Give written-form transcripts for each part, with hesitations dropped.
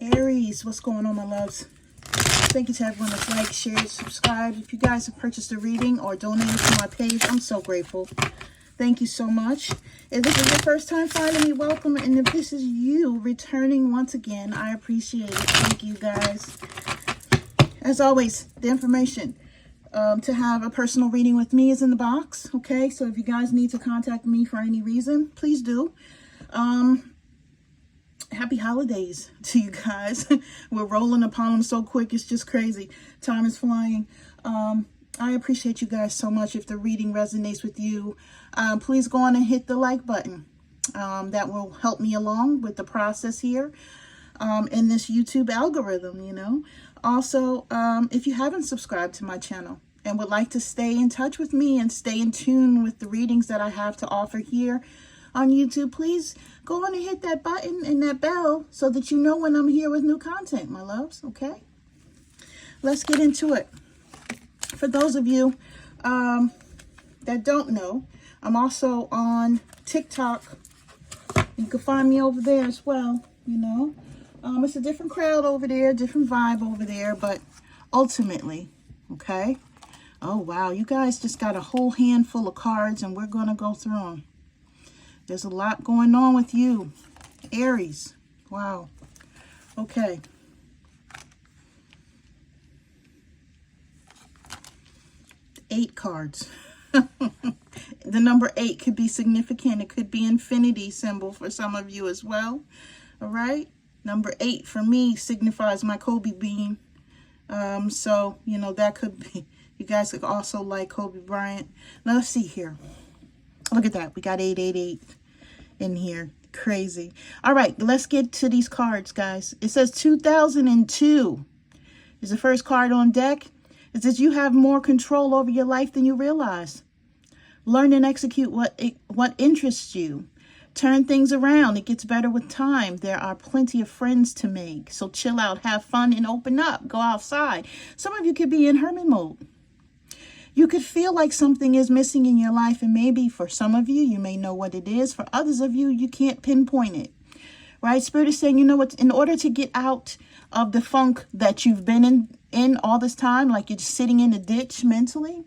Aries, what's going on, my loves? Thank you to everyone that's liked, shared, subscribed. If you guys have purchased a reading or donated to my page, I'm so grateful. Thank you so much. If this is your first time finding me, welcome. And if this is you returning once again, I appreciate it. Thank you, guys. As always, the information to have a personal reading with me is in the box. Okay, so if you guys need to contact me for any reason, please do. Happy holidays to you guys. We're rolling upon them so quick, it's just crazy. Time is flying. I appreciate you guys so much. If the reading resonates with you, please go on and hit the like button. That will help me along with the process here in this YouTube algorithm, you know. Also, if you haven't subscribed to my channel and would like to stay in touch with me and stay in tune with the readings that I have to offer here on YouTube, please go on and hit that button and that bell so that you know when I'm here with new content, my loves. Okay, let's get into it. For those of you that don't know, I'm also on TikTok. You can find me over there as well. You know, it's a different crowd over there, different vibe over there, but ultimately, okay. Oh wow, you guys just got a whole handful of cards and we're gonna go through them. There's a lot going on with you, Aries. Wow. Okay. Eight cards. The number 8 could be significant. It could be infinity symbol for some of you as well. All right. Number 8 for me signifies my Kobe beam. So, you know, that could be, you guys could also like Kobe Bryant. Now let's see here. Look at that. We got 888 in here. Crazy. All right, let's get to these cards, guys. It says 2002 is the first card on deck. It says you have more control over your life than you realize. Learn and execute what interests you. Turn things around. It gets better with time. There are plenty of friends to make. So chill out, have fun, and open up. Go outside. Some of you could be in hermit mode. You could feel like something is missing in your life, and maybe for some of you, you may know what it is. For others of you, you can't pinpoint it, right? Spirit is saying, you know what, in order to get out of the funk that you've been in all this time, like you're just sitting in a ditch mentally,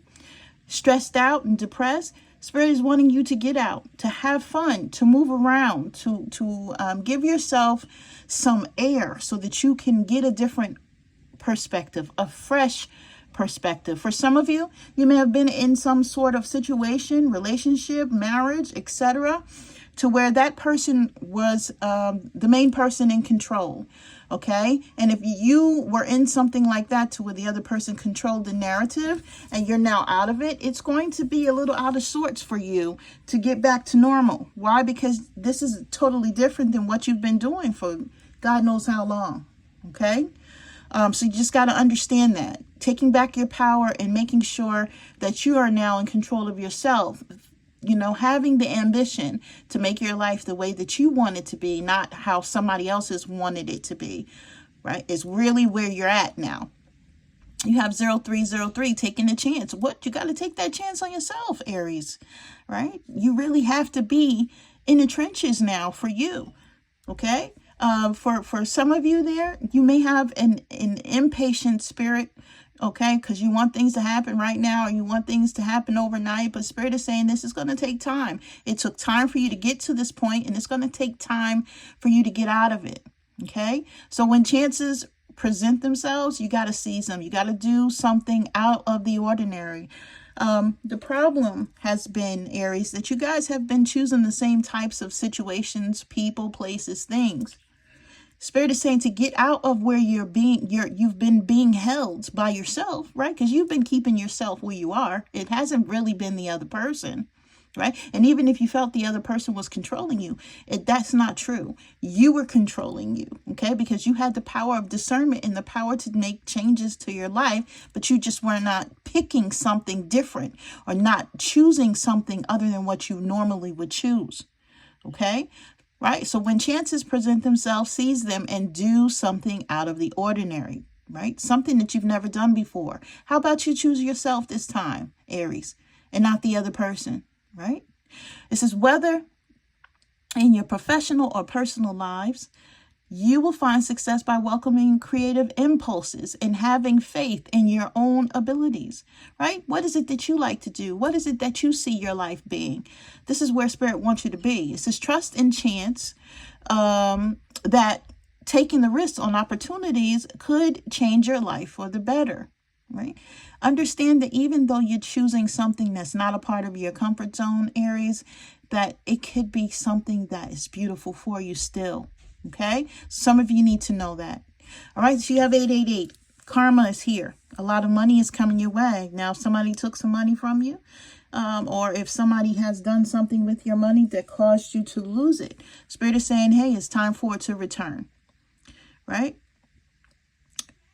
stressed out and depressed, Spirit is wanting you to get out, to have fun, to move around, to give yourself some air so that you can get a different perspective, a fresh perspective. For some of you, you may have been in some sort of situation, relationship, marriage, etc., to where that person was the main person in control. Okay, and if you were in something like that to where the other person controlled the narrative and you're now out of it, it's going to be a little out of sorts for you to get back to normal. Why? Because this is totally different than what you've been doing for God knows how long. Okay. So you just got to understand that. Taking back your power and making sure that you are now in control of yourself. You know, having the ambition to make your life the way that you want it to be, not how somebody else has wanted it to be, right? Is really where you're at now. You have 0303 taking a chance. What? You got to take that chance on yourself, Aries, right? You really have to be in the trenches now for you, okay? For some of you there, you may have an impatient spirit, okay, because you want things to happen right now, or you want things to happen overnight, but Spirit is saying this is going to take time. It took time for you to get to this point, and it's going to take time for you to get out of it, okay? So when chances present themselves, you got to seize them. You got to do something out of the ordinary. The problem has been, Aries, that you guys have been choosing the same types of situations, people, places, things. Spirit is saying to get out of where you've been being held by yourself, right? Because you've been keeping yourself where you are. It hasn't really been the other person, right? And even if you felt the other person was controlling you, that's not true. You were controlling you, okay? Because you had the power of discernment and the power to make changes to your life, but you just were not picking something different or not choosing something other than what you normally would choose, okay? Right? So when chances present themselves, seize them and do something out of the ordinary, right? Something that you've never done before. How about you choose yourself this time, Aries, and not the other person, right? It says whether in your professional or personal lives, You will find success by welcoming creative impulses and having faith in your own abilities, right? What is it that you like to do? What is it that you see your life being? This is where Spirit wants you to be. It says trust and chance, that taking the risks on opportunities could change your life for the better, right? Understand that even though you're choosing something that's not a part of your comfort zone, Aries, that it could be something that is beautiful for you still. Okay, some of you need to know that. All right, so you have 888. Karma is here. A lot of money is coming your way. Now, if somebody took some money from you, or if somebody has done something with your money that caused you to lose it, Spirit is saying, hey, it's time for it to return. Right?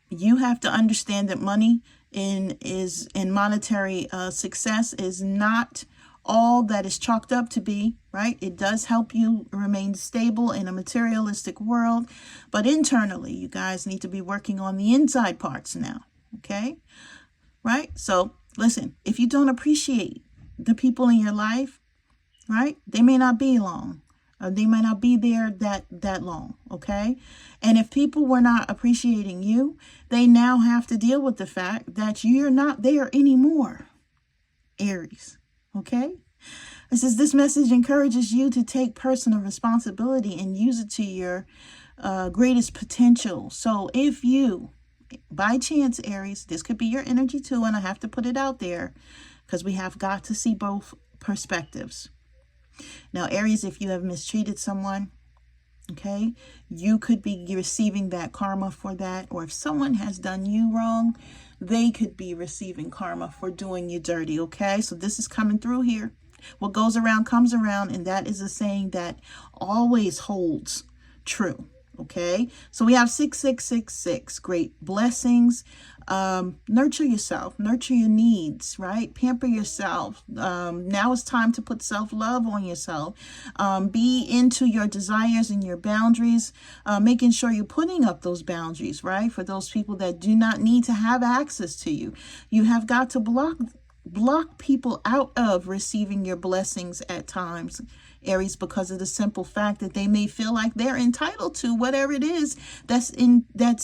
You have to understand that money in monetary success is not all that is chalked up to be, right? It does help you remain stable in a materialistic world, but internally, you guys need to be working on the inside parts now, okay? Right? So, listen, if you don't appreciate the people in your life, right, they may not be long. They might not be there that long, okay? And if people were not appreciating you, they now have to deal with the fact that you're not there anymore, Aries. Okay? It says this message encourages you to take personal responsibility and use it to your greatest potential. So if you, by chance, Aries, this could be your energy too, and I have to put it out there because we have got to see both perspectives. Now, Aries, if you have mistreated someone, okay, you could be receiving that karma for that. Or if someone has done you wrong, they could be receiving karma for doing you dirty, okay? So this is coming through here. What goes around comes around, and that is a saying that always holds true, okay? So we have 6666, great blessings. Nurture yourself, nurture your needs, right? Pamper yourself. Now it's time to put self-love on yourself. Be into your desires and your boundaries, making sure you're putting up those boundaries, right? For those people that do not need to have access to you. You have got to block people out of receiving your blessings at times, Aries, because of the simple fact that they may feel like they're entitled to whatever it is that's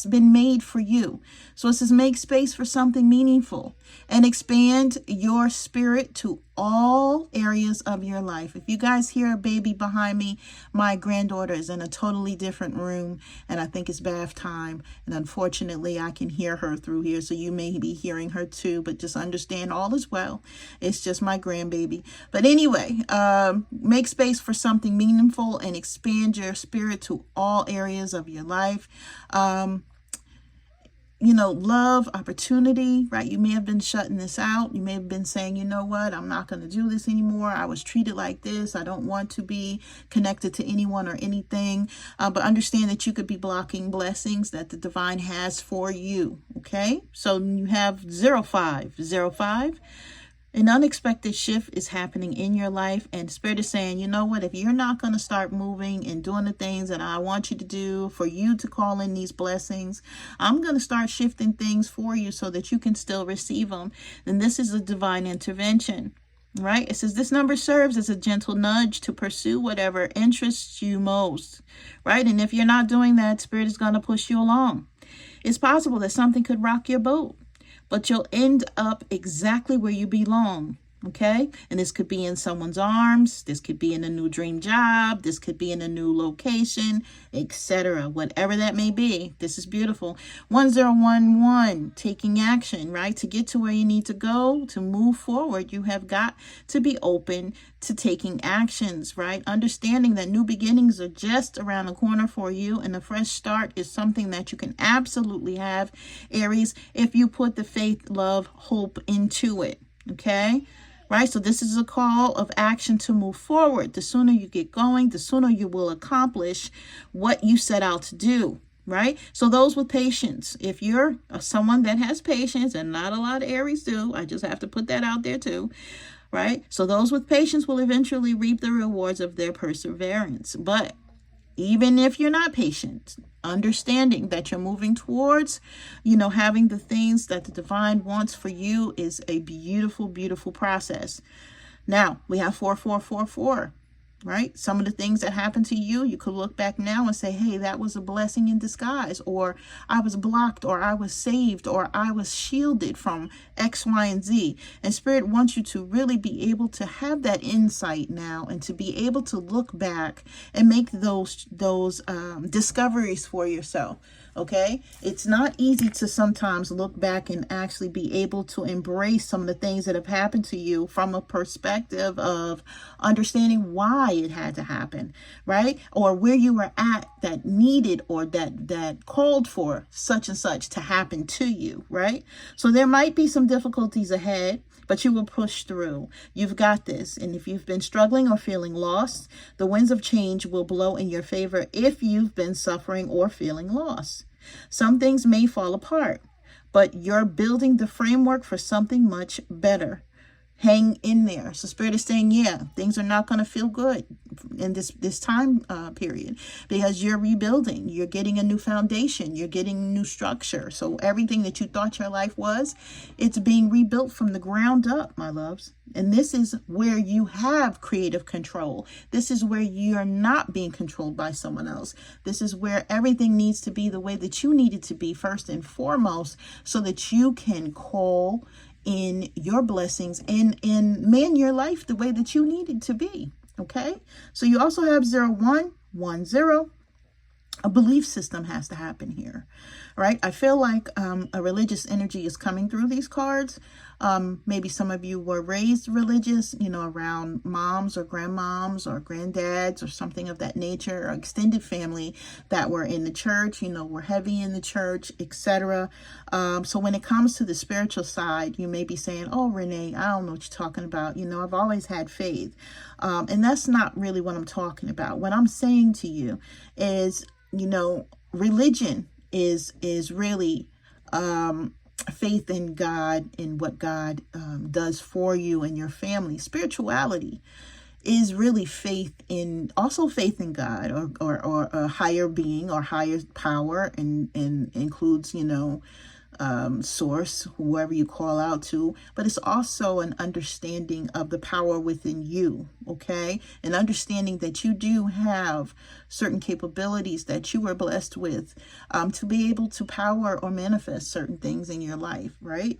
been made for you. So it says make space for something meaningful and expand your spirit to all areas of your life. If you guys hear a baby behind me, my granddaughter is in a totally different room, and I think it's bath time, and unfortunately I can hear her through here, so you may be hearing her too, but just understand all is well. It's just my grandbaby. But anyway, make space for something meaningful and expand your spirit to all areas of your life. Love, opportunity, right? You may have been shutting this out. You may have been saying, you know what, I'm not going to do this anymore. I was treated like this. I don't want to be connected to anyone or anything. But understand that you could be blocking blessings that the divine has for you. Okay? So you have 0505. An unexpected shift is happening in your life, and Spirit is saying, you know what, if you're not going to start moving and doing the things that I want you to do for you to call in these blessings, I'm going to start shifting things for you so that you can still receive them. And this is a divine intervention, right? It says this number serves as a gentle nudge to pursue whatever interests you most, right? And if you're not doing that, Spirit is going to push you along. It's possible that something could rock your boat, but you'll end up exactly where you belong, okay? And this could be in someone's arms. This could be in a new dream job. This could be in a new location, etc. Whatever that may be. This is beautiful. 1011, taking action, right? To get to where you need to go, to move forward, you have got to be open to taking actions, right? Understanding that new beginnings are just around the corner for you, and a fresh start is something that you can absolutely have, Aries, if you put the faith, love, hope into it, okay? Right? So this is a call of action to move forward. The sooner you get going, the sooner you will accomplish what you set out to do. Right? So those with patience, if you're someone that has patience, and not a lot of Aries do, I just have to put that out there too. Right? So those with patience will eventually reap the rewards of their perseverance. But even if you're not patient, understanding that you're moving towards, having the things that the divine wants for you is a beautiful, beautiful process. Now, we have 4444. right? Some of the things that happened to you, you could look back now and say, hey, that was a blessing in disguise, or I was blocked, or I was saved, or I was shielded from X, Y, and Z. And Spirit wants you to really be able to have that insight now, and to be able to look back and make those discoveries for yourself. Okay, it's not easy to sometimes look back and actually be able to embrace some of the things that have happened to you from a perspective of understanding why it had to happen, right? Or where you were at that needed, or that called for such and such to happen to you, right? So there might be some difficulties ahead, but you will push through. You've got this. And if you've been struggling or feeling lost, the winds of change will blow in your favor if you've been suffering or feeling lost. Some things may fall apart, but you're building the framework for something much better. Hang in there. So Spirit is saying, yeah, things are not going to feel good in this time period, because you're rebuilding. You're getting a new foundation. You're getting new structure. So everything that you thought your life was, it's being rebuilt from the ground up, my loves. And this is where you have creative control. This is where you're not being controlled by someone else. This is where everything needs to be the way that you need it to be first and foremost, so that you can call in your blessings and man your life the way that you need it to be. Okay, so you also have 0110. A belief system has to happen here, right? I feel like a religious energy is coming through these cards. Maybe some of you were raised religious, around moms or grandmoms or granddads or something of that nature, or extended family that were in the church, were heavy in the church, etc. So when it comes to the spiritual side, you may be saying, oh, Renee, I don't know what you're talking about. I've always had faith. And that's not really what I'm talking about. What I'm saying to you is, religion is really faith in God and what God does for you and your family. Spirituality is really also faith in God, or a higher being or higher power, and includes, source, whoever you call out to, but it's also an understanding of the power within you, okay? And understanding that you do have certain capabilities that you were blessed with to be able to power or manifest certain things in your life, right?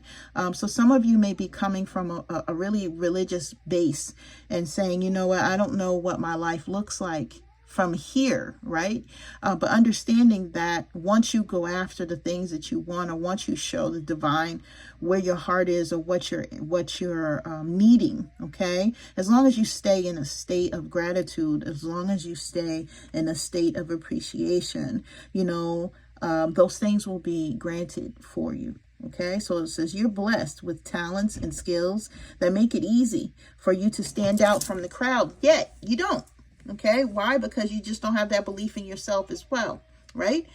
So some of you may be coming from a really religious base and saying, you know what, I don't know what my life looks like from here, right? But understanding that once you go after the things that you want, or once you show the divine where your heart is, or what you're needing, okay? As long as you stay in a state of gratitude, as long as you stay in a state of appreciation, those things will be granted for you. Okay, so it says you're blessed with talents and skills that make it easy for you to stand out from the crowd, yet you don't. Okay, why? Because you just don't have that belief in yourself as well, right?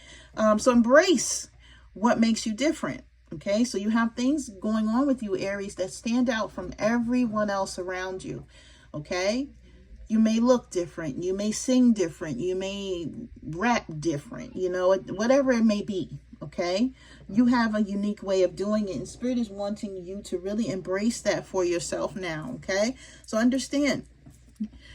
So embrace what makes you different. Okay, so you have things going on with you, Aries, that stand out from everyone else around you. Okay, you may look different, you may sing different, you may rap different, whatever it may be. Okay, you have a unique way of doing it, and Spirit is wanting you to really embrace that for yourself now. Okay, so understand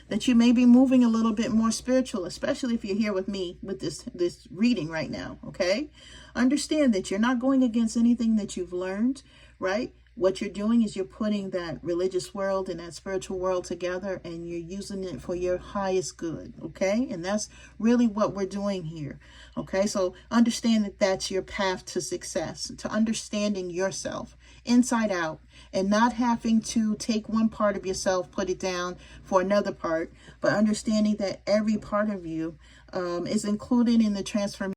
that you may be moving a little bit more spiritual, especially if you're here with me with this reading right now, okay? Understand that you're not going against anything that you've learned, right? What you're doing is you're putting that religious world and that spiritual world together, and you're using it for your highest good, okay? And that's really what we're doing here, okay? So understand that that's your path to success, to understanding yourself inside out, and not having to take one part of yourself, put it down for another part, but understanding that every part of you is included in the transformation.